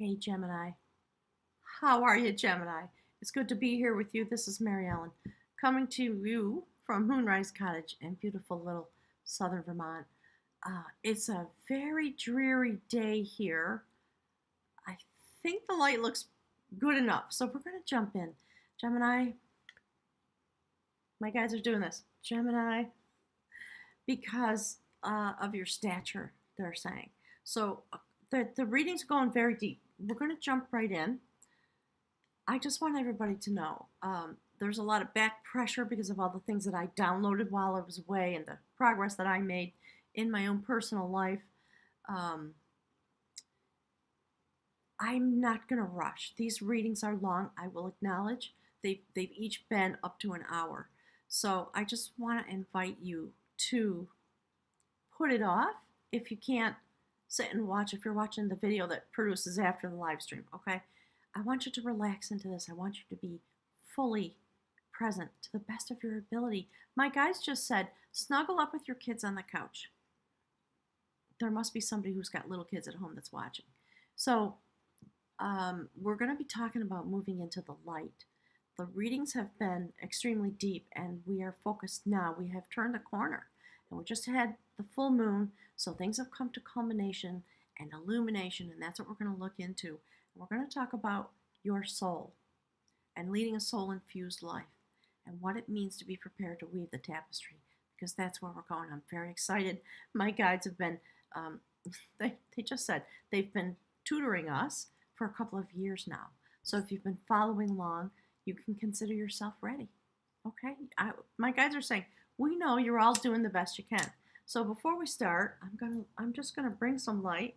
Hey Gemini, how are you, Gemini? It's good to be here with you. This is Mary Ellen, coming to you from Moonrise Cottage in beautiful little southern Vermont. It's a very dreary day here. I think the light looks good enough, so we're going to jump in. Gemini, my guys are doing this. Gemini, because of your stature, they're saying. So the reading's going very deep. We're going to jump right in. I just want everybody to know there's a lot of back pressure because of all the things that I downloaded while I was away and the progress that I made in my own personal life. I'm not going to rush. These readings are long, I will acknowledge. They've each been up to an hour. So I just want to invite you to put it off if you can't sit and watch, if you're watching the video that produces after the live stream, okay? I want you to relax into this. I want you to be fully present to the best of your ability. My guys just said, snuggle up with your kids on the couch. There must be somebody who's got little kids at home that's watching. So we're going to be talking about moving into the light. The readings have been extremely deep, and we are focused now. We have turned the corner, and we just had the full moon, so things have come to culmination and illumination, and that's what we're going to look into. We're going to talk about your soul and leading a soul-infused life and what it means to be prepared to weave the tapestry, because that's where we're going. I'm very excited. My guides have been, they just said they've been tutoring us for a couple of years now. So if you've been following along, you can consider yourself ready. Okay? My guides are saying, we know you're all doing the best you can. So before we start, I'm just gonna bring some light.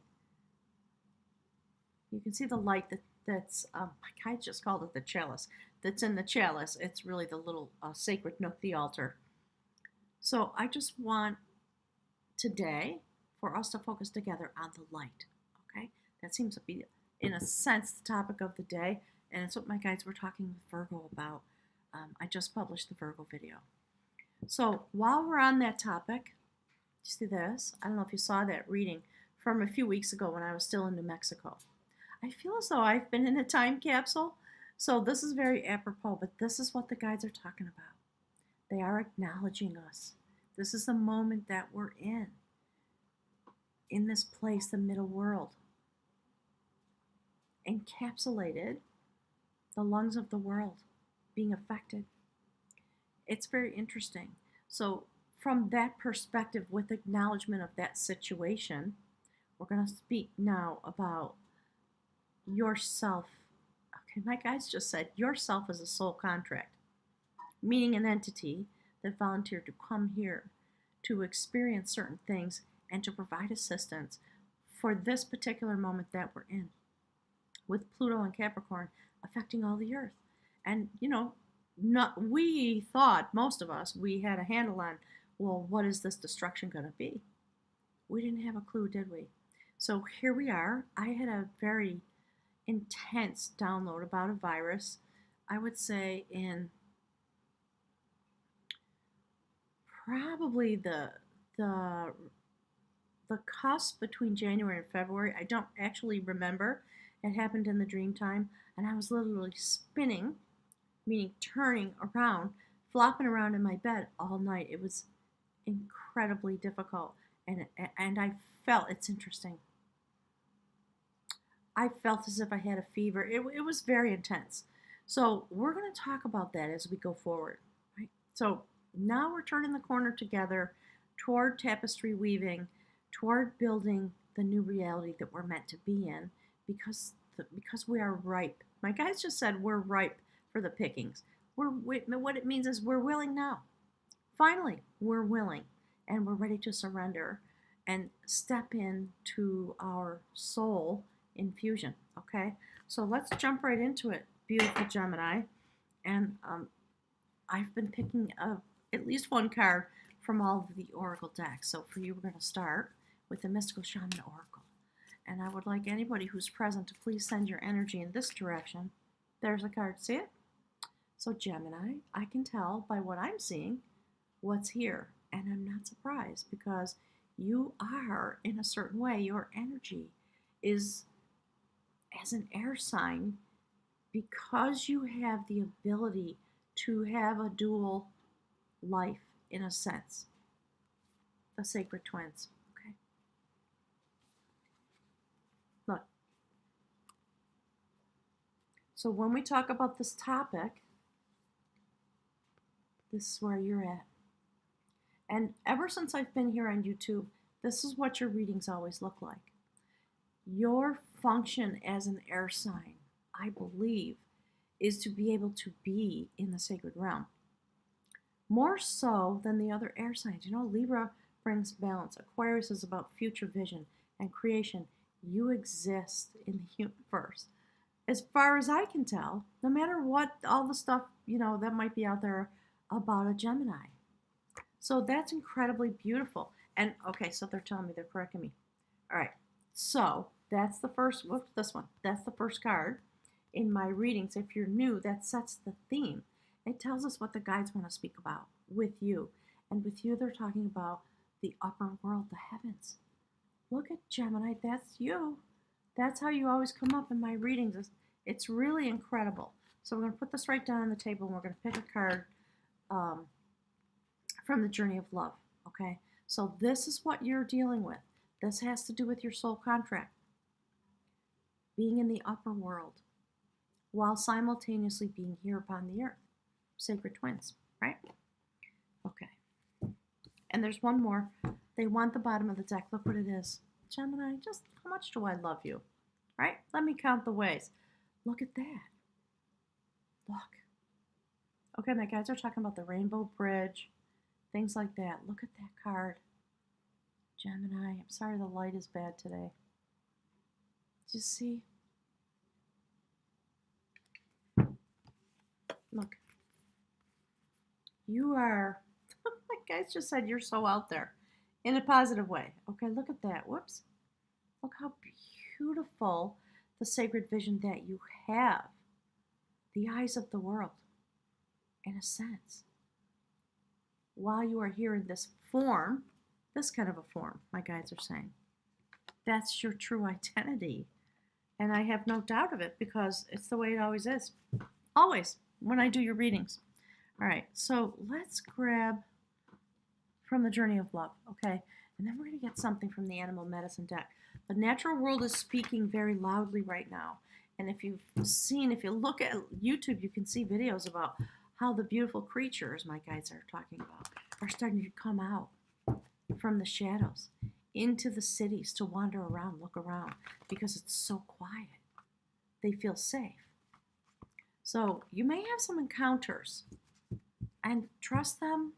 You can see the light that's my guide just called it the chalice. That's in the chalice. It's really the little sacred nook, the altar. So I just want today for us to focus together on the light. Okay, that seems to be, in a sense, the topic of the day, and it's what my guides were talking with Virgo about. I just published the Virgo video. So while we're on that topic, you see this? I don't know if you saw that reading from a few weeks ago when I was still in New Mexico. I feel as though I've been in a time capsule, so this is very apropos, but this is what the guides are talking about. They are acknowledging us. This is the moment that we're in this place, the middle world. Encapsulated, the lungs of the world being affected. It's very interesting. So from that perspective, with acknowledgement of that situation, we're going to speak now about yourself. Okay, my guides just said yourself is a soul contract, meaning an entity that volunteered to come here to experience certain things and to provide assistance for this particular moment that we're in, with Pluto and Capricorn affecting all the earth. And we thought, most of us, we had a handle on, well, what is this destruction going to be? We didn't have a clue, did we? So here we are. I had a very intense download about a virus, I would say in probably the cusp between January and February. I don't actually remember. It happened in the dream time, and I was literally spinning, meaning turning around, flopping around in my bed all night. It was incredibly difficult, and I felt, it's interesting, I felt as if I had a fever. It was very intense. So we're going to talk about that as we go forward, right? So now we're turning the corner together toward tapestry weaving, toward building the new reality that we're meant to be in, because we are ripe. My guys just said we're ripe for the pickings. What it means is we're willing now. Finally, we're willing, and we're ready to surrender and step into our soul infusion. Okay, so let's jump right into it, beautiful Gemini. And I've been picking up at least one card from all of the oracle decks. So for you, we're going to start with the Mystical Shaman Oracle. And I would like anybody who's present to please send your energy in this direction. There's a card, see it? So Gemini, I can tell by what I'm seeing what's here. And I'm not surprised, because you are in a certain way. Your energy is as an air sign, because you have the ability to have a dual life in a sense, the sacred twins. Okay. Look. So when we talk about this topic, this is where you're at. And ever since I've been here on YouTube, this is what your readings always look like. Your function as an air sign, I believe, is to be able to be in the sacred realm. More so than the other air signs. You know, Libra brings balance. Aquarius is about future vision and creation. You exist in the universe. As far as I can tell, no matter what, all the stuff, you know, that might be out there about a Gemini. So that's incredibly beautiful. And okay, so they're telling me, they're correcting me. All right, so that's the first, whoops, this one. That's the first card in my readings. If you're new, that sets the theme. It tells us what the guides want to speak about with you. And with you, they're talking about the upper world, the heavens. Look at Gemini, that's you. That's how you always come up in my readings. It's really incredible. So we're going to put this right down on the table, and we're going to pick a card from the Journey of Love, okay? So this is what you're dealing with. This has to do with your soul contract. Being in the upper world while simultaneously being here upon the earth. Sacred twins, right? Okay. And there's one more. They want the bottom of the deck. Look what it is. Gemini, just how much do I love you? Right? Let me count the ways. Look at that. Look. Okay, my guys are talking about the Rainbow Bridge, things like that. Look at that card. Gemini, I'm sorry the light is bad today. Do you see? Look. You are, my guys just said you're so out there in a positive way. Okay, look at that. Whoops. Look how beautiful the sacred vision that you have. The eyes of the world, in a sense. While you are here in this form, this kind of a form, my guides are saying, that's your true identity. And I have no doubt of it, because it's the way it always is. Always, when I do your readings. All right, so let's grab from the Journey of Love, okay? And then we're going to get something from the Animal Medicine deck. The natural world is speaking very loudly right now. And if you look at YouTube, you can see videos about how the beautiful creatures my guides are talking about are starting to come out from the shadows into the cities to wander around, look around, because it's so quiet. They feel safe. So you may have some encounters, and trust them.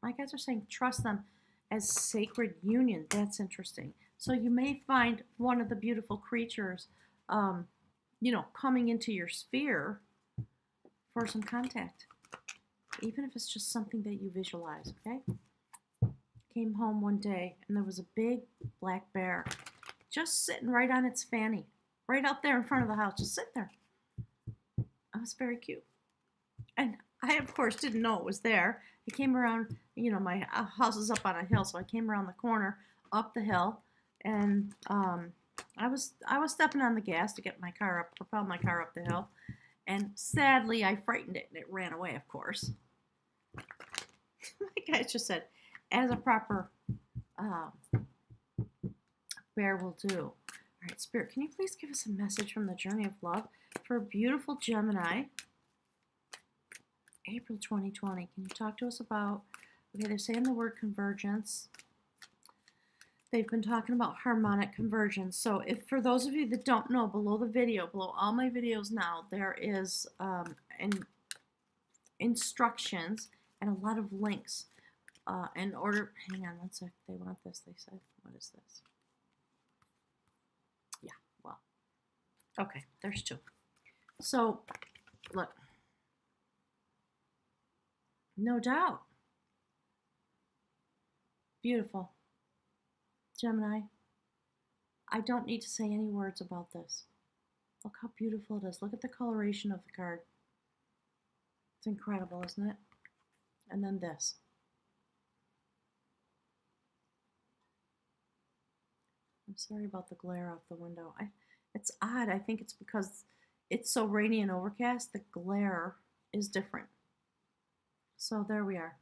My guides are saying trust them as sacred union. That's interesting. So you may find one of the beautiful creatures, coming into your sphere for some contact, even if it's just something that you visualize, okay? Came home one day, and there was a big black bear just sitting right on its fanny, right out there in front of the house, just sitting there. It was very cute. And I, of course, didn't know it was there. I came around, my house is up on a hill, so I came around the corner, up the hill, and I was stepping on the gas to get my car up, propel my car up the hill, and sadly I frightened it, and it ran away, of course. My guy just said, as a proper bear will do. All right, Spirit, can you please give us a message from the Journey of Love for a beautiful Gemini, April 2020? Can you talk to us about, okay, they're saying the word convergence. They've been talking about harmonic convergence. So if, for those of you that don't know, below the video, below all my videos now, there is instructions and a lot of links in order, hang on one sec, they want this, they said, what is this? Yeah, well, okay, there's two. So, look, no doubt, beautiful. Gemini, I don't need to say any words about this. Look how beautiful it is. Look at the coloration of the card. It's incredible, isn't it? And then this. I'm sorry about the glare off the window. It's odd. I think it's because it's so rainy and overcast, the glare is different. So there we are.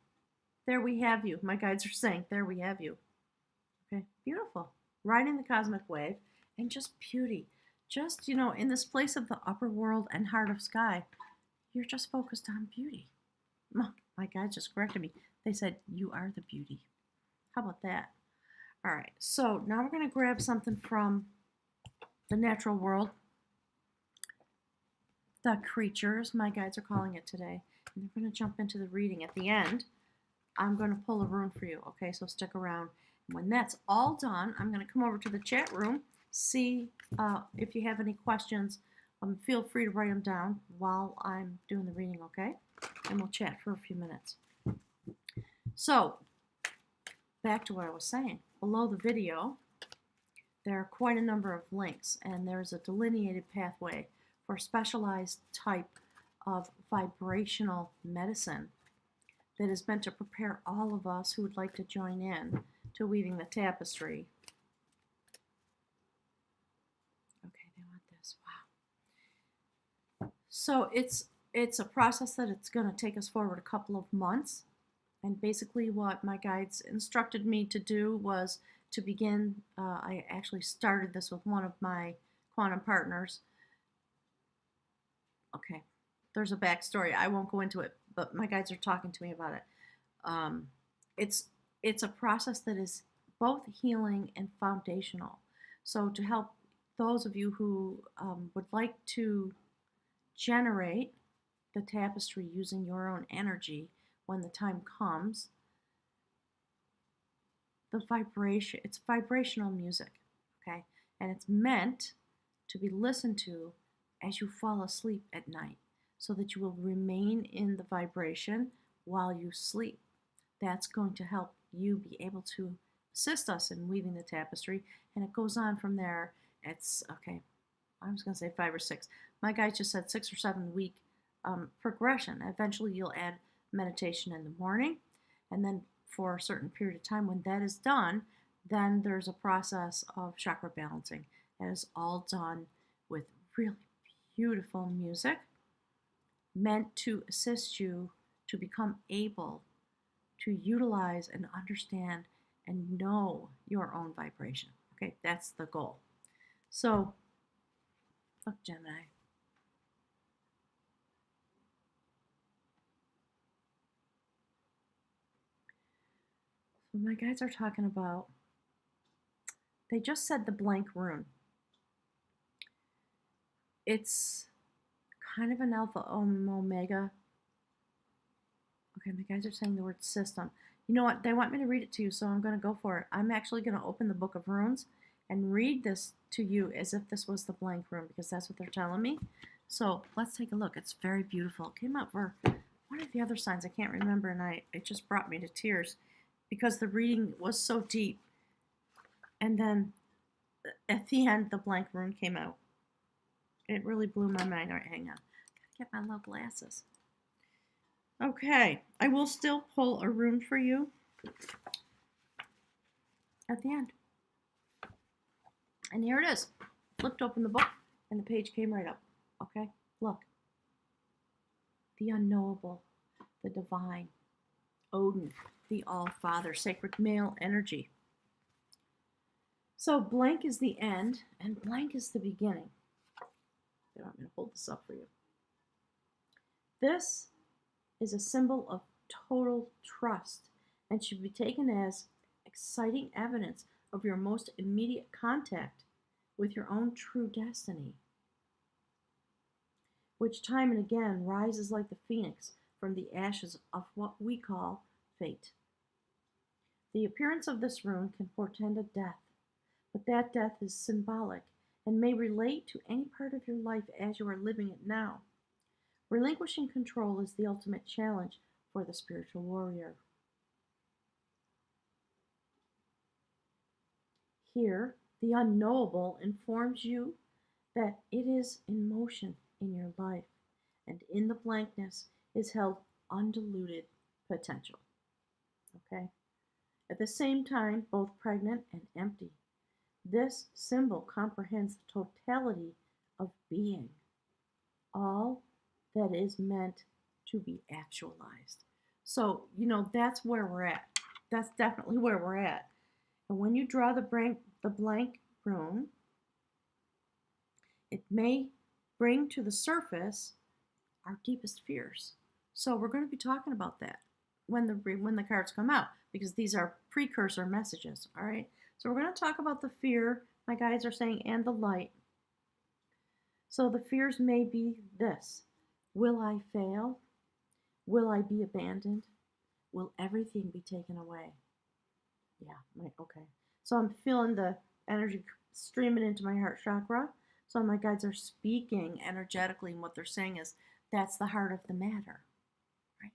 There we have you. My guides are saying, there we have you. Okay, beautiful. Riding the cosmic wave and just beauty. Just, in this place of the upper world and heart of sky, you're just focused on beauty. My guides just corrected me. They said, you are the beauty. How about that? All right, so now we're going to grab something from the natural world. The creatures, my guides are calling it today. And we're going to jump into the reading. At the end, I'm going to pull a rune for you, okay? So stick around. When that's all done, I'm going to come over to the chat room, see if you have any questions. Feel free to write them down while I'm doing the reading, okay? And we'll chat for a few minutes. So, back to what I was saying. Below the video, there are quite a number of links, and there's a delineated pathway for a specialized type of vibrational medicine that is meant to prepare all of us who would like to join in to weaving the tapestry. Okay, they want this. Wow. So it's a process that it's going to take us forward a couple of months. And basically what my guides instructed me to do was to begin, I actually started this with one of my quantum partners. Okay, there's a backstory. I won't go into it, but my guides are talking to me about it. It's a process that is both healing and foundational. So to help those of you who would like to generate the tapestry using your own energy when the time comes, it's vibrational music, okay? And it's meant to be listened to as you fall asleep at night so that you will remain in the vibration while you sleep. That's going to help you be able to assist us in weaving the tapestry, and it goes on from there. It's, okay, I was going to say 5 or 6. My guide just said 6 or 7 week progression. Eventually you'll add meditation in the morning, and then for a certain period of time when that is done, then there's a process of chakra balancing. That is all done with really beautiful music meant to assist you to become able to utilize and understand and know your own vibration. Okay, that's the goal. So, look, Gemini. So my guides are talking about, they just said the blank rune. It's kind of an alpha omega. Okay, my guys are saying the word system. You know what? They want me to read it to you, so I'm going to go for it. I'm actually going to open the Book of Runes and read this to you as if this was the blank rune, because that's what they're telling me. So let's take a look. It's very beautiful. It came out for one of the other signs. I can't remember, and it just brought me to tears because the reading was so deep. And then at the end, the blank rune came out. It really blew my mind. All right, hang on. Gotta get my little glasses. Okay, I will still pull a rune for you at the end. And here it is. Flipped open the book, and the page came right up. Okay, look. The unknowable, the divine, Odin, the All-Father, sacred male energy. So blank is the end, and blank is the beginning. I'm going to hold this up for you. This is a symbol of total trust and should be taken as exciting evidence of your most immediate contact with your own true destiny, which time and again rises like the phoenix from the ashes of what we call fate. The appearance of this rune can portend a death, but that death is symbolic and may relate to any part of your life as you are living it now. Relinquishing control is the ultimate challenge for the spiritual warrior. Here, the unknowable informs you that it is in motion in your life, and in the blankness is held undiluted potential. Okay? At the same time, both pregnant and empty. This symbol comprehends the totality of being, all that is meant to be actualized. So, that's where we're at. That's definitely where we're at. And when you draw the blank room, it may bring to the surface our deepest fears. So we're going to be talking about that when the cards come out, because these are precursor messages. All right. So we're going to talk about the fear. My guides are saying, and the light. So the fears may be this: will I fail? Will I be abandoned? Will everything be taken away? Yeah, okay. So I'm feeling the energy streaming into my heart chakra. So my guides are speaking energetically, and what they're saying is that's the heart of the matter, right?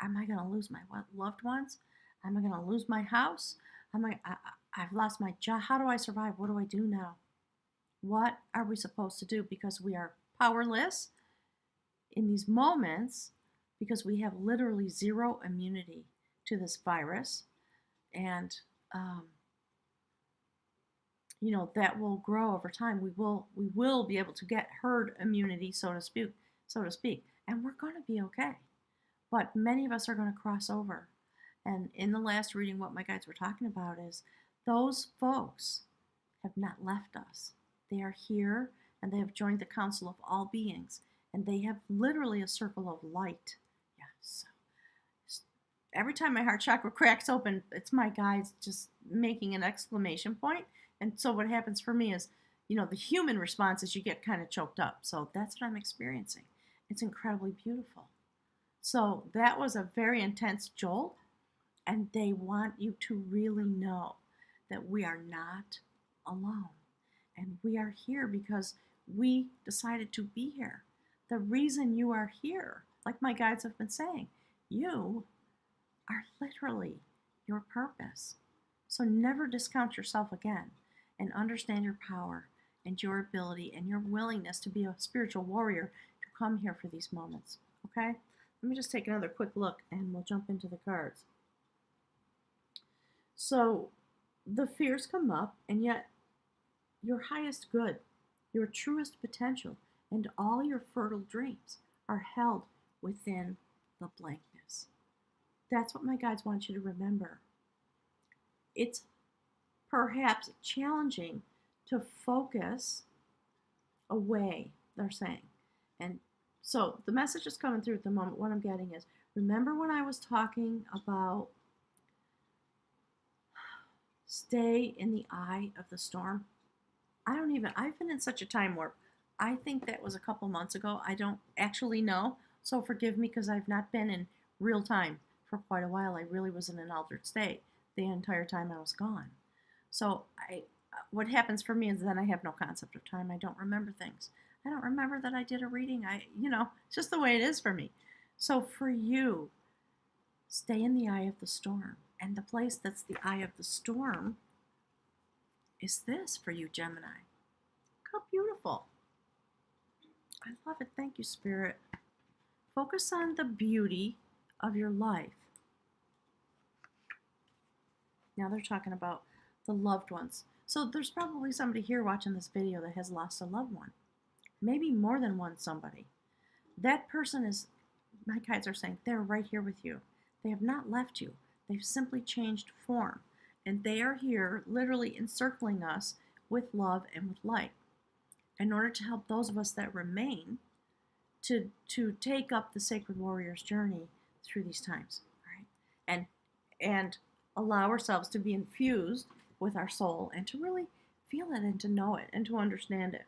Am I going to lose my loved ones? Am I going to lose my house? I've lost my job. How do I survive? What do I do now? What are we supposed to do? Because we are powerless in these moments, because we have literally zero immunity to this virus. And that will grow over time. We will be able to get herd immunity, so to speak, and we're going to be okay. But many of us are going to cross over. And in the last reading, what my guides were talking about is those folks have not left us. They are here, and they have joined the council of all beings, and they have literally a circle of light. Yes. Every time my heart chakra cracks open, it's my guides just making an exclamation point. And so what happens for me is, the human response is you get kind of choked up. So that's what I'm experiencing. It's incredibly beautiful. So that was a very intense jolt, and they want you to really know that we are not alone. And we are here because we decided to be here. The reason you are here, like my guides have been saying, you are literally your purpose. So never discount yourself again, and understand your power and your ability and your willingness to be a spiritual warrior to come here for these moments. Okay? Let me just take another quick look and we'll jump into the cards. So the fears come up, and yet your highest good, your truest potential, and all your fertile dreams are held within the blankness. That's what my guides want you to remember. It's perhaps challenging to focus away, they're saying. And so the message is coming through at the moment. What I'm getting is, remember when I was talking about stay in the eye of the storm? I've been in such a time warp. I think that was a couple months ago. I don't actually know. So forgive me, because I've not been in real time for quite a while. I really was in an altered state the entire time I was gone. So what happens for me is then I have no concept of time. I don't remember things. I don't remember that I did a reading. It's just the way it is for me. So for you, stay in the eye of the storm. And the place that's the eye of the storm is this for you, Gemini. Look how beautiful. I love it. Thank you, Spirit. Focus on the beauty of your life. Now they're talking about the loved ones. So there's probably somebody here watching this video that has lost a loved one. Maybe more than one somebody. That person is, my guides are saying, they're right here with you. They have not left you. They've simply changed form. And they are here literally encircling us with love and with light, in order to help those of us that remain to take up the sacred warrior's journey through these times, right? And allow ourselves to be infused with our soul, and to really feel it, and to know it, and to understand it.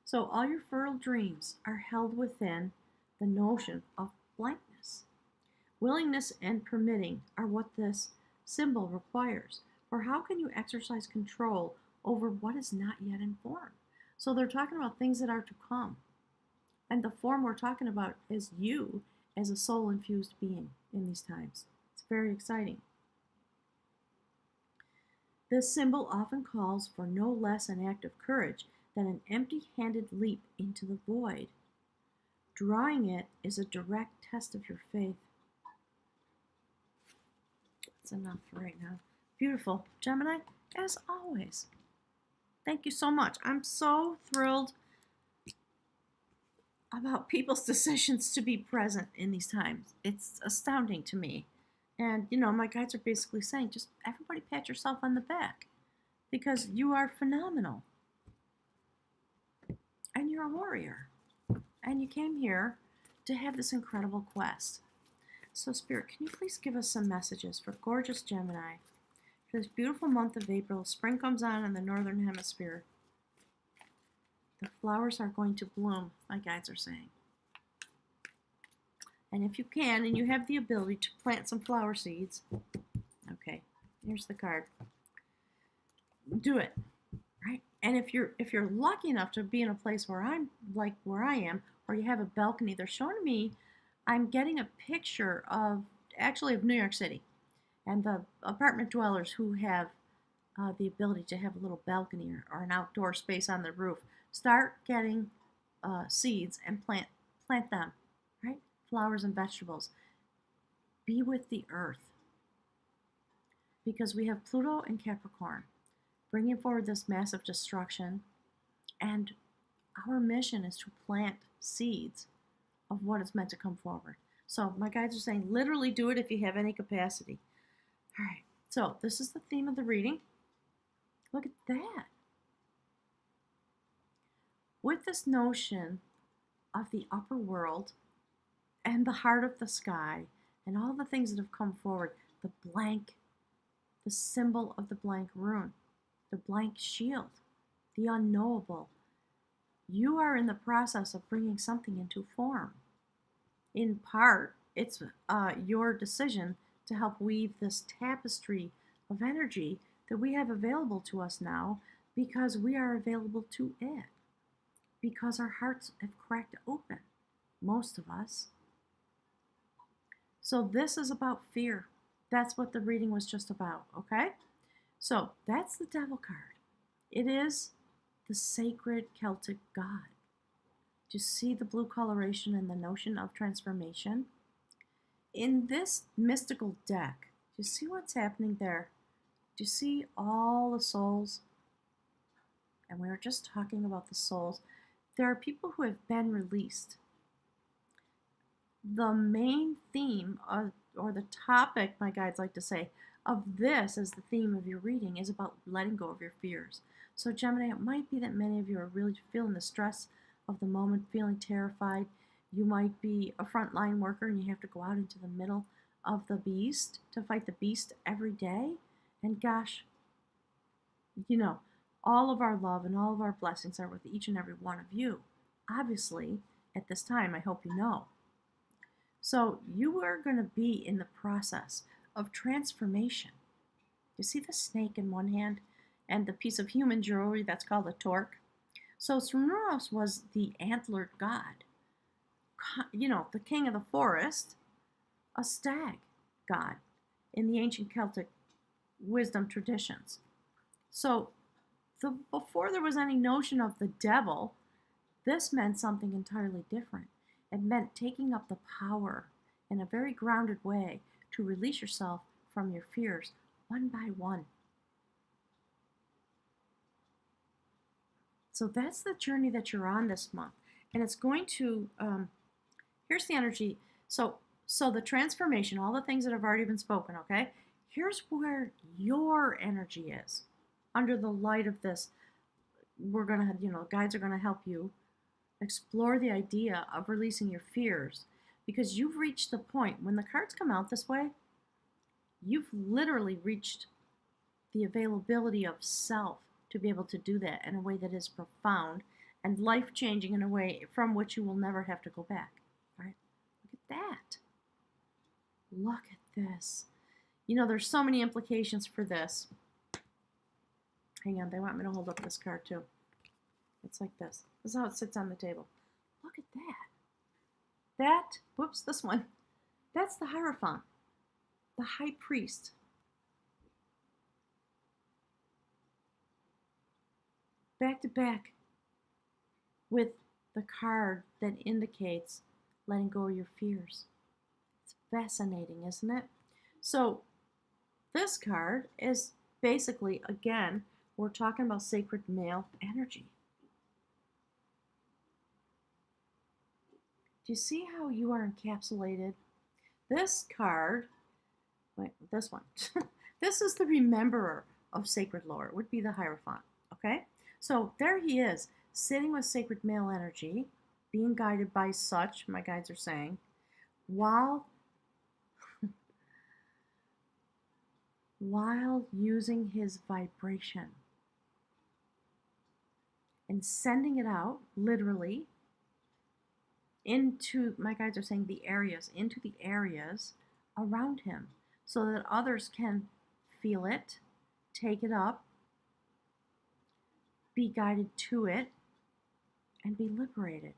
So all your fertile dreams are held within the notion of blankness. Willingness and permitting are what this symbol requires. For how can you exercise control over what is not yet in form? So they're talking about things that are to come. And the form we're talking about is you as a soul-infused being in these times. It's very exciting. This symbol often calls for no less an act of courage than an empty-handed leap into the void. Drawing it is a direct test of your faith. That's enough for right now. Beautiful. Gemini, as always, thank you so much. I'm so thrilled about people's decisions to be present in these times. It's astounding to me. And, my guides are basically saying just everybody pat yourself on the back because you are phenomenal. And you're a warrior. And you came here to have this incredible quest. So, Spirit, can you please give us some messages for gorgeous Gemini for this beautiful month of April? Spring comes on in the Northern Hemisphere. The flowers are going to bloom, my guides are saying. And if you can, and you have the ability to plant some flower seeds, okay, here's the card. Do it, right? And if you're lucky enough to be in a place where where I am, or you have a balcony, they're showing me, I'm getting a picture of New York City, and the apartment dwellers who have the ability to have a little balcony or an outdoor space on the roof. Start getting seeds and plant them, right? Flowers and vegetables. Be with the earth. Because we have Pluto and Capricorn bringing forward this massive destruction, and our mission is to plant seeds of what is meant to come forward. So my guides are saying literally do it if you have any capacity. All right, so this is the theme of the reading. Look at that. With this notion of the upper world and the heart of the sky and all the things that have come forward, the blank, the symbol of the blank rune, the blank shield, the unknowable, you are in the process of bringing something into form. In part, it's your decision to help weave this tapestry of energy that we have available to us now because we are available to it. Because our hearts have cracked open, most of us. So this is about fear. That's what the reading was just about, okay? So that's the Devil card. It is the sacred Celtic god. Do you see the blue coloration and the notion of transformation? In this mystical deck, do you see what's happening there? Do you see all the souls? And we were just talking about the souls. There are people who have been released. The main theme, or the topic, my guides like to say, of this as the theme of your reading is about letting go of your fears. So Gemini, it might be that many of you are really feeling the stress of the moment, feeling terrified. You might be a frontline worker and you have to go out into the middle of the beast to fight the beast every day. And gosh, all of our love and all of our blessings are with each and every one of you. Obviously, at this time, I hope you know. So you are going to be in the process of transformation. You see the snake in one hand and the piece of human jewelry that's called a torque? So Cernunnos was the antlered god, the king of the forest, a stag god in the ancient Celtic wisdom traditions. So before there was any notion of the devil, this meant something entirely different. It meant taking up the power in a very grounded way to release yourself from your fears one by one. So that's the journey that you're on this month. And it's going to, here's the energy. So the transformation, all the things that have already been spoken, okay? Here's where your energy is. Under the light of this, we're going to, guides are going to help you explore the idea of releasing your fears, because you've reached the point, when the cards come out this way, you've literally reached the availability of self to be able to do that in a way that is profound and life-changing in a way from which you will never have to go back. All right? Look at that. Look at this. There's so many implications for this. Hang on, they want me to hold up this card too. It's like this. This is how it sits on the table. Look at that. This one. That's the Hierophant, the high priest. Back to back with the card that indicates letting go of your fears. It's fascinating, isn't it? So This card is basically, again, we're talking about sacred male energy. Do you see how you are encapsulated? This card, wait, this one, this is the rememberer of sacred lore. It would be the Hierophant, okay? So there he is, sitting with sacred male energy, being guided by such, my guides are saying, while using his vibration and sending it out, literally, into, my guides are saying, into the areas around him, so that others can feel it, take it up, be guided to it, and be liberated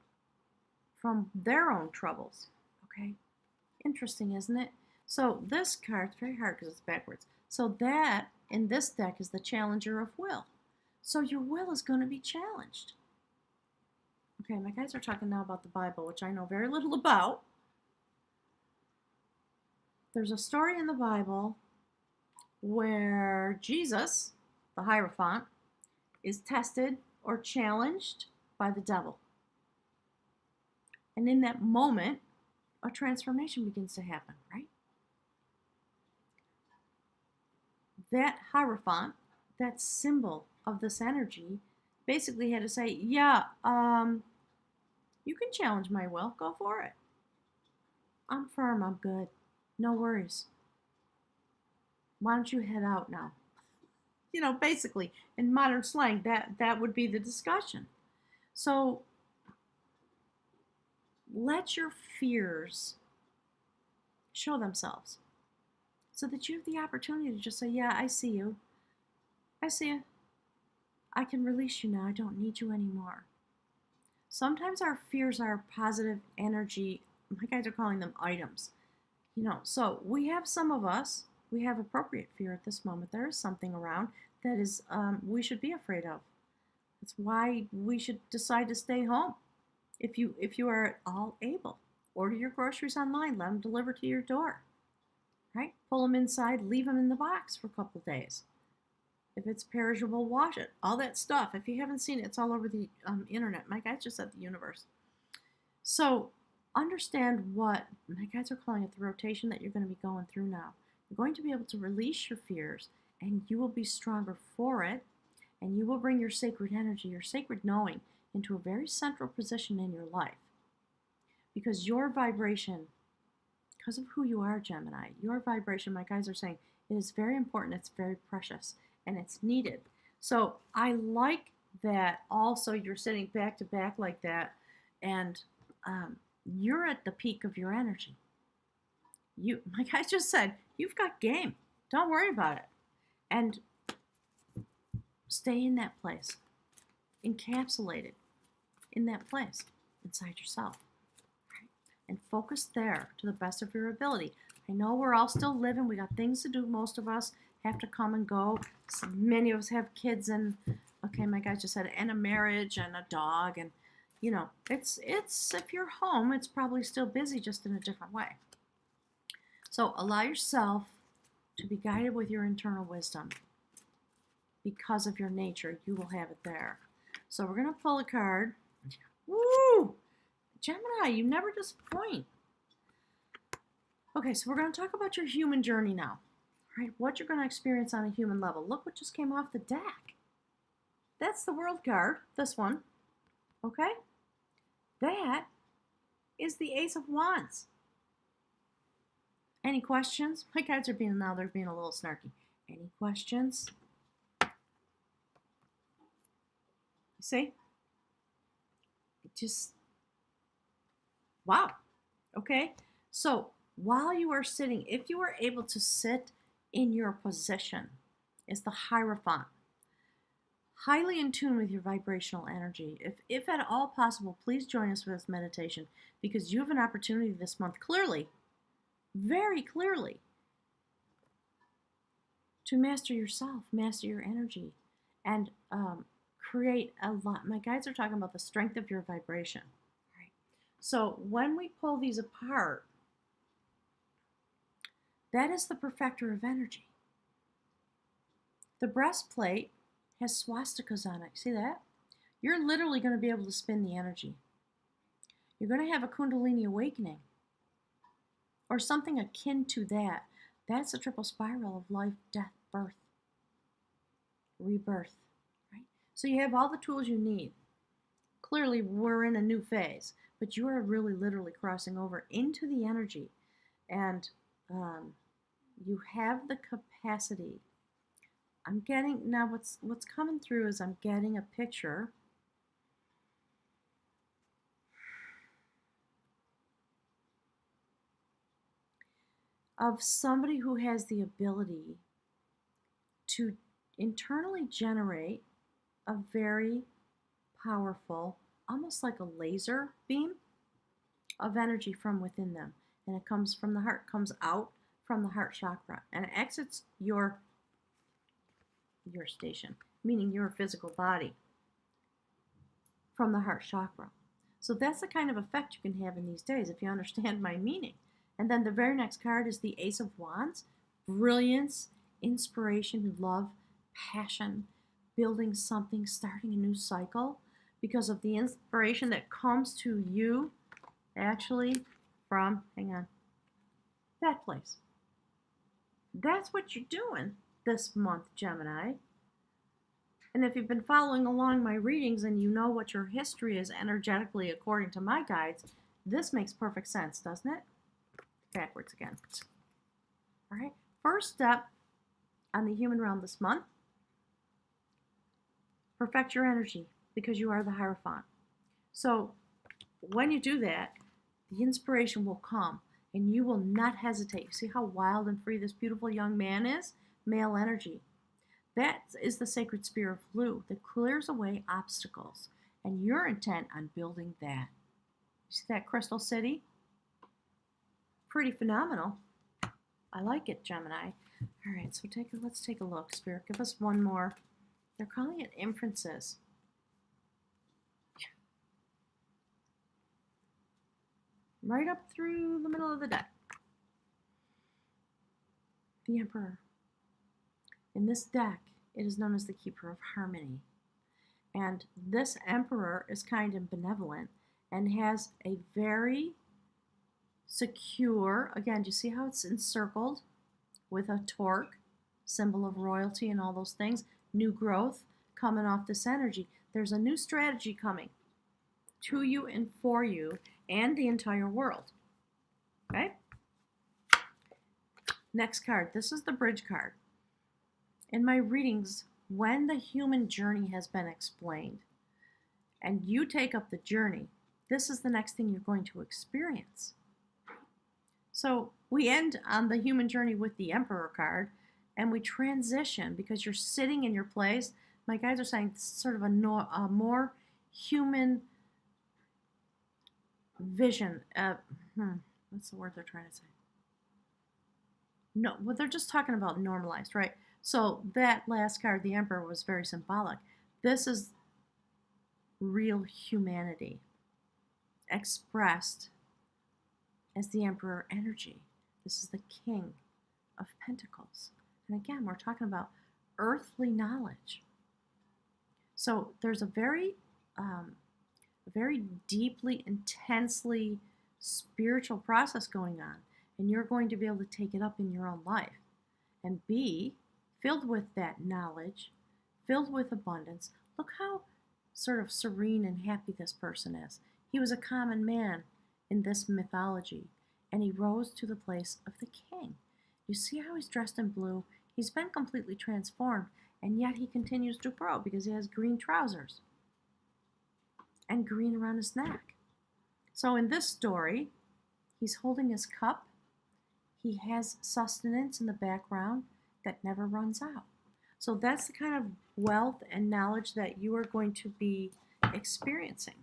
from their own troubles. Okay? Interesting, isn't it? So this card, it's very hard because it's backwards. So that, in this deck, is the challenger of will. So your will is going to be challenged. Okay, my guys are talking now about the Bible, which I know very little about. There's a story in the Bible where Jesus, the Hierophant, is tested or challenged by the devil. And in that moment, a transformation begins to happen, right? That Hierophant, that symbol of this energy, basically had to say, yeah, you can challenge my will, go for it. I'm firm, I'm good, no worries. Why don't you head out now? You know, basically, in modern slang, that would be the discussion. So let your fears show themselves so that you have the opportunity to just say, yeah, I see you. I see you. I can release you now. I don't need you anymore. Sometimes our fears are positive energy. My guys are calling them items. You know, so we have some of us, we have appropriate fear at this moment. There is something around that is we should be afraid of. That's why we should decide to stay home. If you are at all able, order your groceries online, let them deliver to your door, right? Pull them inside, leave them in the box for a couple days. If it's perishable, wash it. All that stuff. If you haven't seen it, it's all over the internet. My guys just said the universe. So understand what my guys are calling it, the rotation that you're going to be going through now. You're going to be able to release your fears, and you will be stronger for it, and you will bring your sacred energy, your sacred knowing, into a very central position in your life. Because your vibration, because of who you are, Gemini, your vibration, my guys are saying, it is very important, it's very precious, and it's needed. So I like that also you're sitting back to back like that, and you're at the peak of your energy. You, like I just said, you've got game. Don't worry about it. And stay in that place, encapsulated in that place inside yourself, right? And focus there to the best of your ability. I know we're all still living. We got things to do. Most of us have to come and go. So many of us have kids and, okay, my guys just said, and a marriage and a dog. And, you know, it's if you're home, it's probably still busy, just in a different way. So allow yourself to be guided with your internal wisdom. Because of your nature, you will have it there. So we're going to pull a card. Woo! Gemini, you never disappoint. Okay, so we're going to talk about your human journey now. Right? What you're going to experience on a human level. Look what just came off the deck. That's the World card, this one. Okay? That is the Ace of Wands. Any questions? My guys are being, now they're being a little snarky. Any questions? See? Just, wow. Okay? So, while you are sitting, if you are able to sit in your position, is the Hierophant. Highly in tune with your vibrational energy. If at all possible, please join us for this meditation, because you have an opportunity this month, clearly, very clearly, to master yourself, master your energy, and create a lot. My guides are talking about the strength of your vibration. Right? So when we pull these apart, that is the perfecter of energy. The breastplate has swastikas on it. See that? You're literally going to be able to spin the energy. You're going to have a Kundalini awakening or something akin to that. That's a triple spiral of life, death, birth, rebirth, right? So you have all the tools you need. Clearly, we're in a new phase, but you are really literally crossing over into the energy, and you have the capacity. I'm getting, now what's coming through is I'm getting a picture of somebody who has the ability to internally generate a very powerful, almost like a laser beam of energy from within them. And it comes from the heart, comes out from the heart chakra, and it exits your station, meaning your physical body, from the heart chakra. So that's the kind of effect you can have in these days if you understand my meaning. And then the very next card is the Ace of Wands. Brilliance, inspiration, love, passion, building something, starting a new cycle because of the inspiration that comes to you actually from, hang on, that place. That's what you're doing this month, Gemini. And if you've been following along my readings and you know what your history is energetically according to my guides, this makes perfect sense, doesn't it? Backwards again. All right. First step on the human realm this month, perfect your energy because you are the Hierophant. So when you do that, the inspiration will come and you will not hesitate. You see how wild and free this beautiful young man is? Male energy. That is the sacred spear of blue that clears away obstacles. And you're intent on building that. You see that crystal city? Pretty phenomenal. I like it, Gemini. All right, so let's take a look. Spirit, give us one more. They're calling it inferences. Right up through the middle of the deck. The Emperor. In this deck, it is known as the Keeper of Harmony. And this Emperor is kind and benevolent and has a very secure, again, do you see how it's encircled with a torque, symbol of royalty and all those things? New growth coming off this energy. There's a new strategy coming to you and for you and the entire world. Okay? Next card. This is the bridge card. In my readings, when the human journey has been explained and you take up the journey, this is the next thing you're going to experience. So we end on the human journey with the Emperor card and we transition because you're sitting in your place. My guides are saying this is sort of a more human vision. What's the word they're trying to say? No, well, they're just talking about normalized, right? So that last card, the Emperor, was very symbolic. This is real humanity expressed as the Emperor energy. This is the King of Pentacles. And again, we're talking about earthly knowledge. So there's a very deeply, intensely spiritual process going on. And you're going to be able to take it up in your own life and be filled with that knowledge, filled with abundance. Look how sort of serene and happy this person is. He was a common man in this mythology, and he rose to the place of the king. You see how he's dressed in blue? He's been completely transformed, and yet he continues to grow because he has green trousers and green around his neck. So in this story, he's holding his cup. He has sustenance in the background that never runs out. So that's the kind of wealth and knowledge that you are going to be experiencing.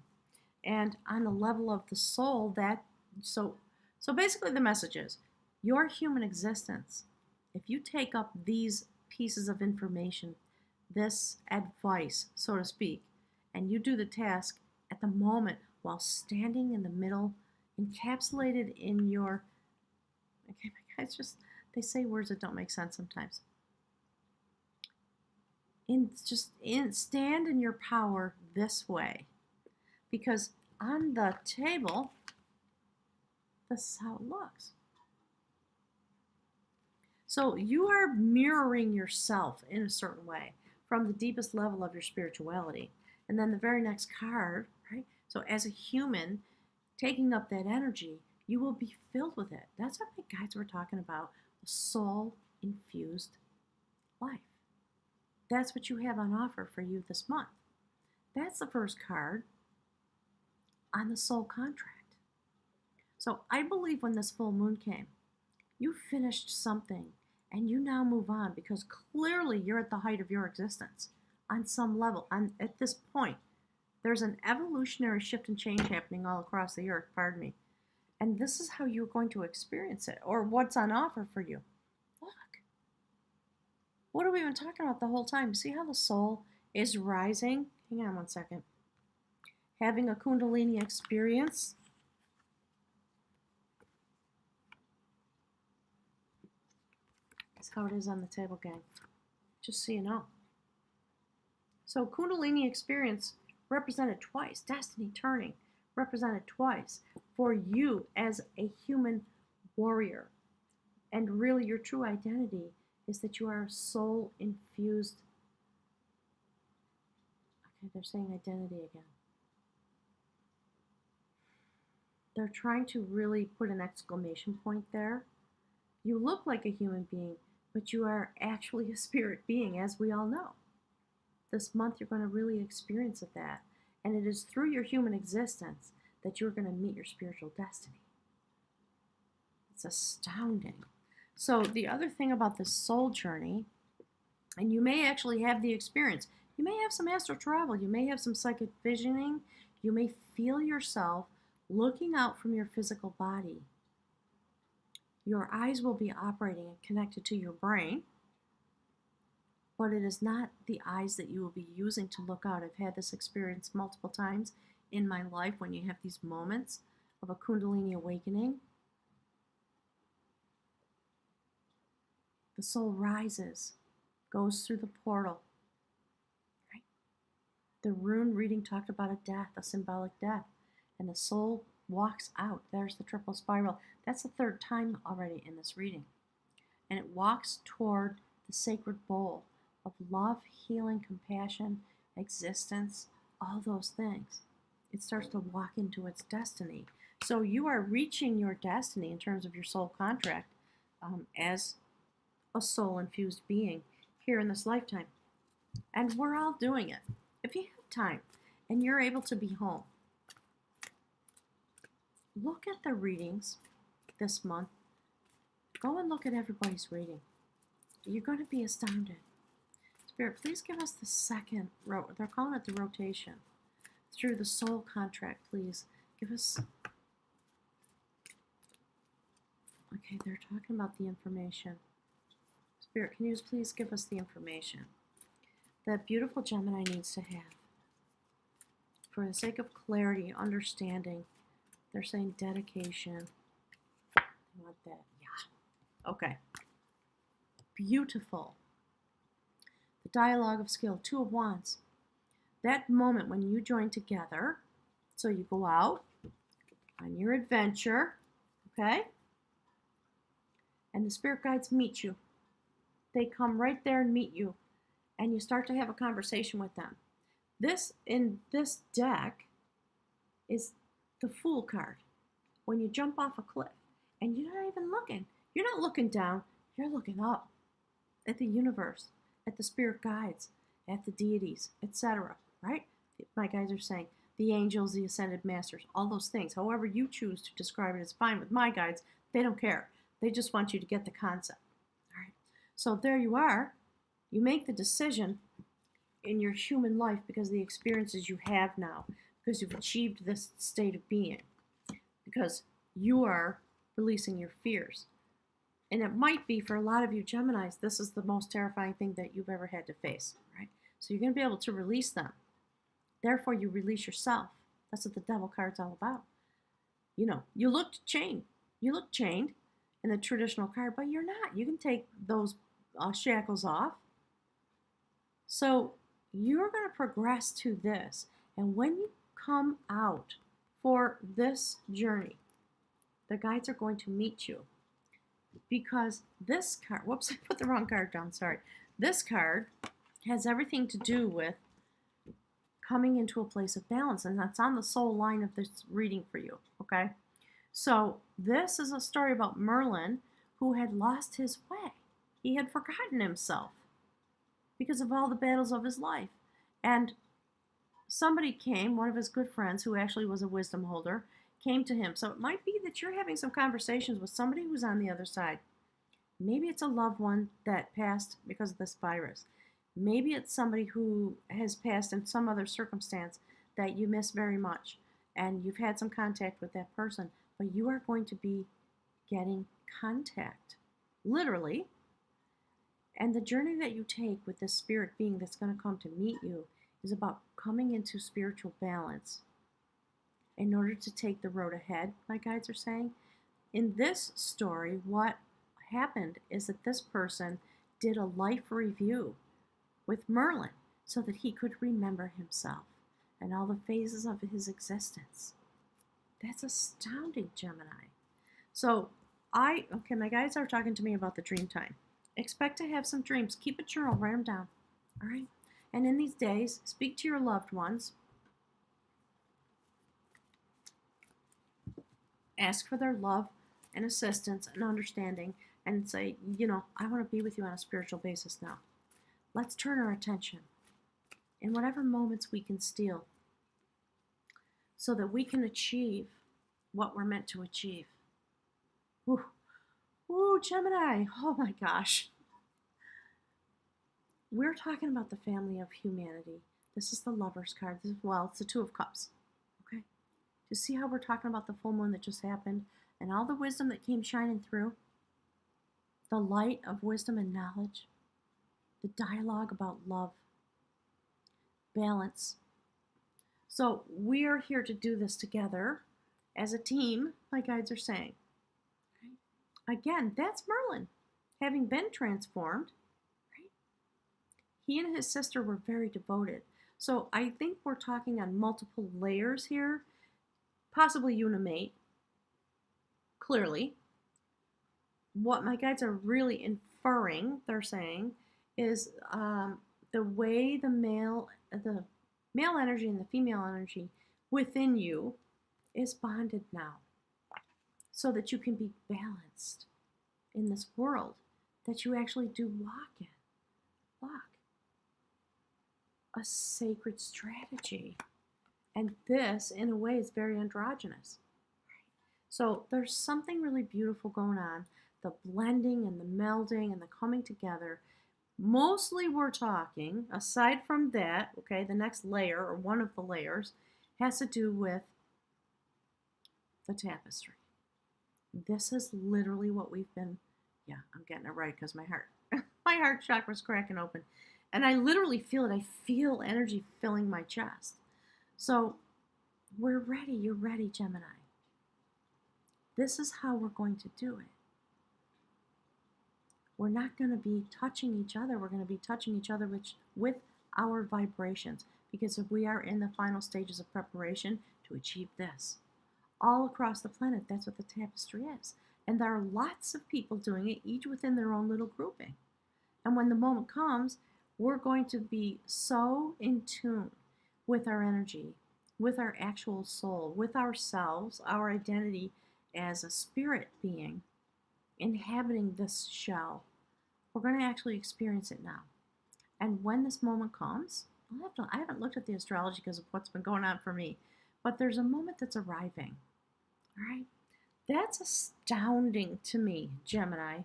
And on the level of the soul, so basically the message is your human existence, if you take up these pieces of information, this advice, so to speak, and you do the task at the moment while standing in the middle, encapsulated in your, okay, my guys, just, they say words that don't make sense sometimes. stand in your power this way. Because on the table, this is how it looks. So you are mirroring yourself in a certain way from the deepest level of your spirituality. And then the very next card, right? So as a human, taking up that energy, you will be filled with it. That's what my guides were talking about, a soul-infused life. That's what you have on offer for you this month. That's the first card on the soul contract. So I believe when this full moon came, you finished something and you now move on because clearly you're at the height of your existence on some level. At this point, there's an evolutionary shift and change happening all across the earth, pardon me. And this is how you're going to experience it, or what's on offer for you. Look. What have we been talking about the whole time? See how the soul is rising? Hang on one second. Having a Kundalini experience. That's how it is on the table, gang. Just so you know. So Kundalini experience represented twice. Destiny turning represented twice for you as a human warrior. And really your true identity is that you are a soul infused. Okay, they're saying identity again. They're trying to really put an exclamation point there. You look like a human being, but you are actually a spirit being, as we all know. This month you're going to really experience that. And it is through your human existence that you're going to meet your spiritual destiny. It's astounding. So the other thing about this soul journey, and you may actually have the experience, you may have some astral travel, you may have some psychic visioning, you may feel yourself looking out from your physical body. Your eyes will be operating and connected to your brain, but it is not the eyes that you will be using to look out. I've had this experience multiple times in my life when you have these moments of a Kundalini awakening. The soul rises, goes through the portal. Right? The rune reading talked about a death, a symbolic death, and the soul walks out. There's the triple spiral. That's the third time already in this reading. And it walks toward the sacred bowl of love, healing, compassion, existence, all those things. It starts to walk into its destiny. So you are reaching your destiny in terms of your soul contract as a soul-infused being here in this lifetime. And we're all doing it. If you have time and you're able to be home, look at the readings this month. Go and look at everybody's reading. You're going to be astounded. Spirit, please give us the second, they're calling it the rotation, through the soul contract, please. Give us, okay, they're talking about the information. Spirit, can you just please give us the information that beautiful Gemini needs to have? For the sake of clarity, understanding, they're saying dedication. I want that, yeah. Okay. Beautiful. The dialogue of skill, Two of Wands. That moment when you join together, so you go out on your adventure, okay? And the spirit guides meet you. They come right there and meet you, and you start to have a conversation with them. This, in this deck, is the Fool card. When you jump off a cliff, and you're not even looking. You're not looking down, you're looking up at the universe, at the spirit guides, at the deities, etc. Right? My guides are saying the angels, the ascended masters, all those things. However you choose to describe it is fine with my guides. They don't care. They just want you to get the concept. All right. So there you are. You make the decision in your human life because of the experiences you have now, because you've achieved this state of being, because you are releasing your fears. And it might be for a lot of you Geminis, this is the most terrifying thing that you've ever had to face, right? So you're going to be able to release them. Therefore, you release yourself. That's what the Devil card's all about. You know, you look chained. You look chained in the traditional card, but you're not. You can take those shackles off. So you're going to progress to this. And when you come out for this journey, the guides are going to meet you because this card, whoops, I put the wrong card down, sorry. This card has everything to do with coming into a place of balance, and that's on the soul line of this reading for you, okay? So this is a story about Merlin who had lost his way. He had forgotten himself because of all the battles of his life. And somebody came, one of his good friends, who actually was a wisdom holder, came to him. So it might be that you're having some conversations with somebody who's on the other side. Maybe it's a loved one that passed because of this virus. Maybe it's somebody who has passed in some other circumstance that you miss very much, and you've had some contact with that person, but you are going to be getting contact, literally. And the journey that you take with this spirit being that's going to come to meet you is about coming into spiritual balance in order to take the road ahead, my guides are saying. In this story, what happened is that this person did a life review with Merlin so that he could remember himself and all the phases of his existence. That's astounding, Gemini. So okay, my guides are talking to me about the dream time. Expect to have some dreams. Keep a journal, write them down, all right? And in these days, speak to your loved ones. Ask for their love and assistance and understanding and say, I want to be with you on a spiritual basis now. Let's turn our attention in whatever moments we can steal so that we can achieve what we're meant to achieve. Ooh, ooh, Gemini, oh my gosh. We're talking about the family of humanity. This is the Lover's card. It's the Two of Cups. Okay? To see how we're talking about the full moon that just happened and all the wisdom that came shining through, the light of wisdom and knowledge, the dialogue about love, balance. So we are here to do this together as a team, my guides are saying. Again, that's Merlin, having been transformed. Right? He and his sister were very devoted. So I think we're talking on multiple layers here, possibly unimate, clearly. What my guides are really inferring, they're saying, is the way the male energy and the female energy within you is bonded now so that you can be balanced in this world that you actually do walk in. Walk. A sacred strategy. And this, in a way, is very androgynous. So there's something really beautiful going on. The blending and the melding and the coming together. Mostly we're talking, aside from that, okay, the next layer, or one of the layers, has to do with the tapestry. This is literally what we've been, I'm getting it right because my heart chakra's cracking open. And I literally feel it. I feel energy filling my chest. So we're ready. You're ready, Gemini. This is how we're going to do it. We're not going to be touching each other. We're going to be touching each other with our vibrations, because we are in the final stages of preparation to achieve this. All across the planet, that's what the tapestry is. And there are lots of people doing it, each within their own little grouping. And when the moment comes, we're going to be so in tune with our energy, with our actual soul, with ourselves, our identity as a spirit being inhabiting this shell. We're going to actually experience it now. And when this moment comes, I haven't looked at the astrology because of what's been going on for me, but there's a moment that's arriving. All right? That's astounding to me, Gemini.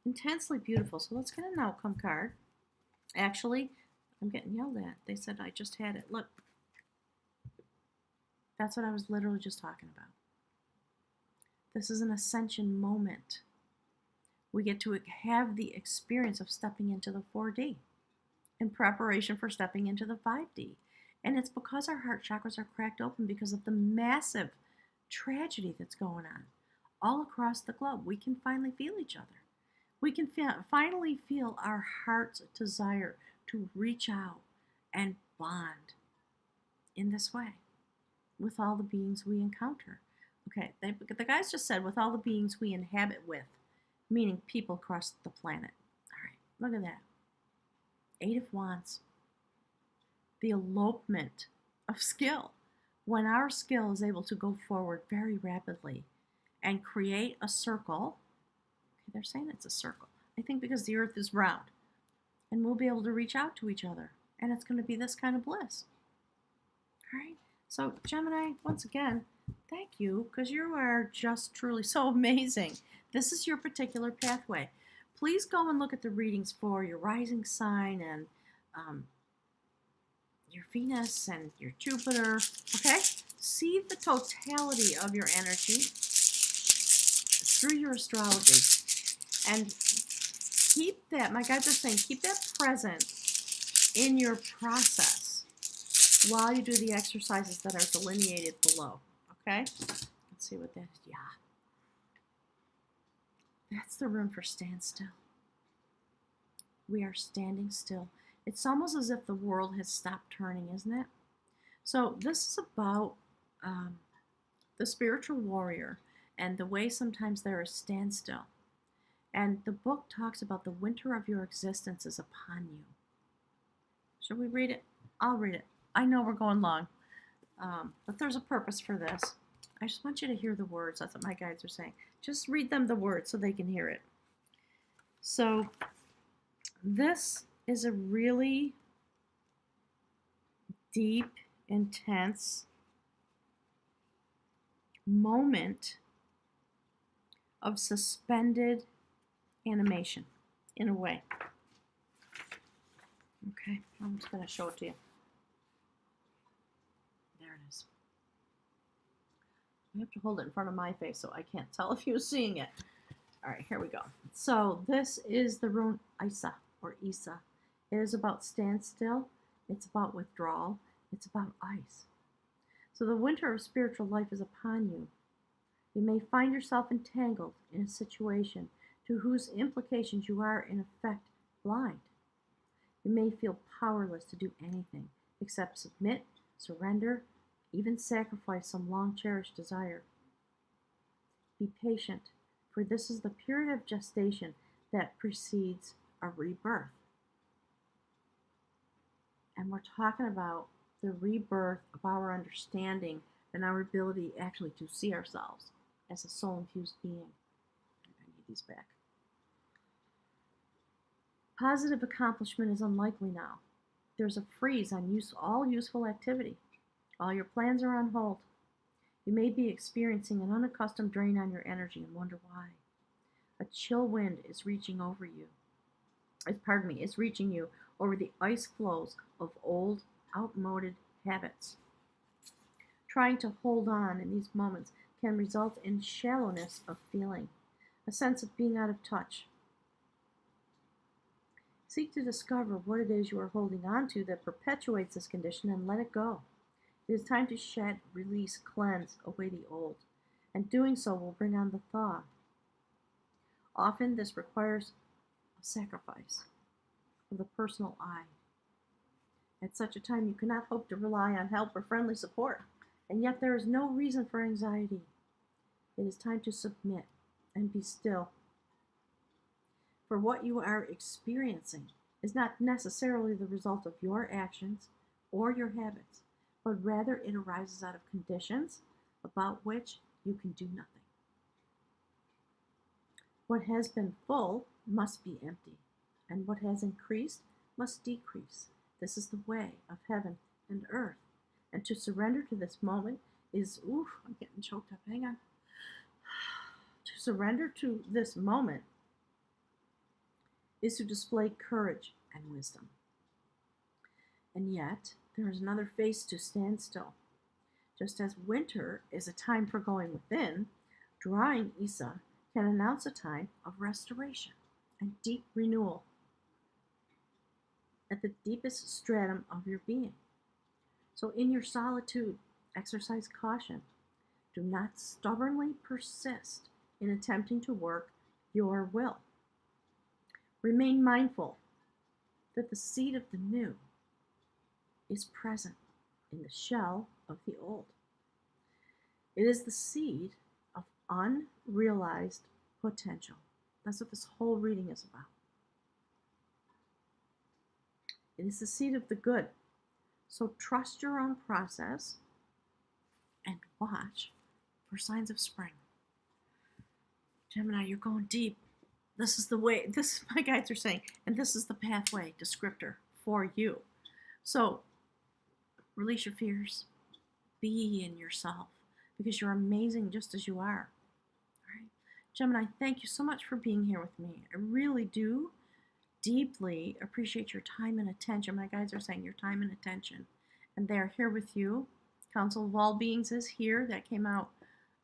Intensely beautiful. So let's get an outcome card. Actually, I'm getting yelled at. They said I just had it. Look. That's what I was literally just talking about. This is an ascension moment. We get to have the experience of stepping into the 4D in preparation for stepping into the 5D. And it's because our heart chakras are cracked open because of the massive tragedy that's going on all across the globe. We can finally feel each other. We can finally feel our heart's desire to reach out and bond in this way with all the beings we encounter. Okay, the guys just said with all the beings we inhabit with, meaning people across the planet. All right, look at that. 8 of Wands. The elopement of skill. When our skill is able to go forward very rapidly and create a circle, okay, they're saying it's a circle. I think because the earth is round, and we'll be able to reach out to each other, and it's going to be this kind of bliss. All right, so Gemini, once again, thank you, because you are just truly so amazing. This is your particular pathway. Please go and look at the readings for your rising sign and your Venus and your Jupiter, okay? See the totality of your energy through your astrology. And keep that, my guides are saying, keep that present in your process while you do the exercises that are delineated below, okay? Let's see what that is. Yeah. That's the room for standstill. We are standing still. It's almost as if the world has stopped turning, isn't it? So this is about the spiritual warrior and the way sometimes there is standstill. And the book talks about the winter of your existence is upon you. Should we read it? I'll read it. I know we're going long, but there's a purpose for this. I just want you to hear the words. That's what my guides are saying. Just read them the words so they can hear it. So this is a really deep, intense moment of suspended animation, in a way. Okay, I'm just going to show it to you. There it is. I have to hold it in front of my face so I can't tell if you're seeing it. All right, here we go. So this is the rune Isa, or Isa. It is about standstill. It's about withdrawal. It's about ice. So the winter of spiritual life is upon you. You may find yourself entangled in a situation to whose implications you are, in effect, blind. You may feel powerless to do anything except submit, surrender, even sacrifice some long-cherished desire. Be patient, for this is the period of gestation that precedes a rebirth. And we're talking about the rebirth of our understanding and our ability actually to see ourselves as a soul-infused being. I need these back. Positive accomplishment is unlikely now. There's a freeze on all useful activity. All your plans are on hold. You may be experiencing an unaccustomed drain on your energy and wonder why. A chill wind is reaching you over the ice floes of old, outmoded habits. Trying to hold on in these moments can result in shallowness of feeling, a sense of being out of touch. Seek to discover what it is you are holding on to that perpetuates this condition and let it go. It is time to shed, release, cleanse away the old, and doing so will bring on the thaw. Often this requires a sacrifice of the personal I. At such a time, you cannot hope to rely on help or friendly support, and yet there is no reason for anxiety. It is time to submit and be still. For what you are experiencing is not necessarily the result of your actions or your habits, but rather it arises out of conditions about which you can do nothing. What has been full must be empty, and what has increased must decrease. This is the way of heaven and earth. And to surrender to this moment is, I'm getting choked up, hang on. To surrender to this moment is to display courage and wisdom. And yet, there is another face to standstill. Just as winter is a time for going within, drawing Isa can announce a time of restoration and deep renewal at the deepest stratum of your being. So in your solitude, exercise caution. Do not stubbornly persist in attempting to work your will. Remain mindful that the seed of the new is present in the shell of the old. It is the seed of unrealized potential. That's what this whole reading is about. It is the seed of the good. So trust your own process and watch for signs of spring. Gemini, you're going deep. This is the way, this my guides are saying, and this is the pathway descriptor for you. So release your fears. Be in yourself because you're amazing just as you are. All right. Gemini, thank you so much for being here with me. I really do deeply appreciate your time and attention. My guides are saying your time and attention. And they're here with you. Council of All Beings is here. That came out,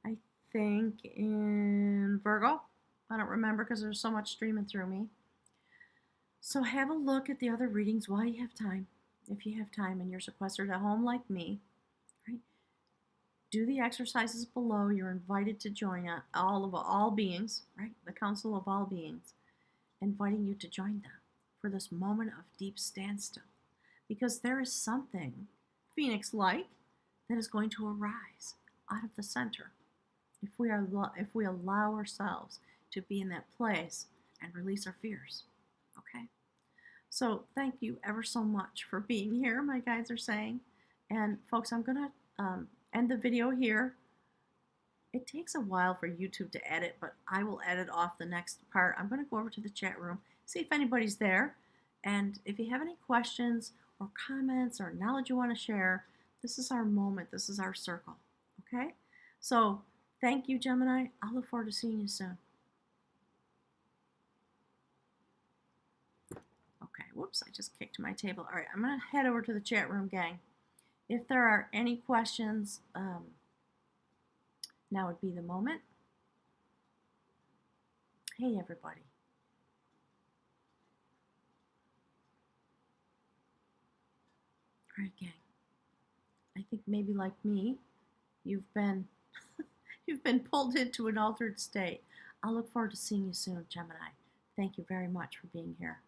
I think, in Virgo. I don't remember because there's so much streaming through me. So have a look at the other readings while you have time. If you have time and you're sequestered at home like me, right? Do the exercises below. You're invited to join all beings, right? The Council of All Beings, inviting you to join them for this moment of deep standstill. Because there is something Phoenix-like that is going to arise out of the center if we allow ourselves to be in that place and release our fears. Okay? So thank you ever so much for being here, my guides are saying. And folks, I'm going to end the video here. It takes a while for YouTube to edit, but I will edit off the next part. I'm going to go over to the chat room, see if anybody's there. And if you have any questions or comments or knowledge you want to share, this is our moment. This is our circle. Okay? So thank you, Gemini. I'll look forward to seeing you soon. Okay, whoops, I just kicked my table. All right, I'm going to head over to the chat room, gang. If there are any questions, now would be the moment. Hey, everybody. All right, gang. I think maybe like me, you've been you've been pulled into an altered state. I'll look forward to seeing you soon, Gemini. Thank you very much for being here.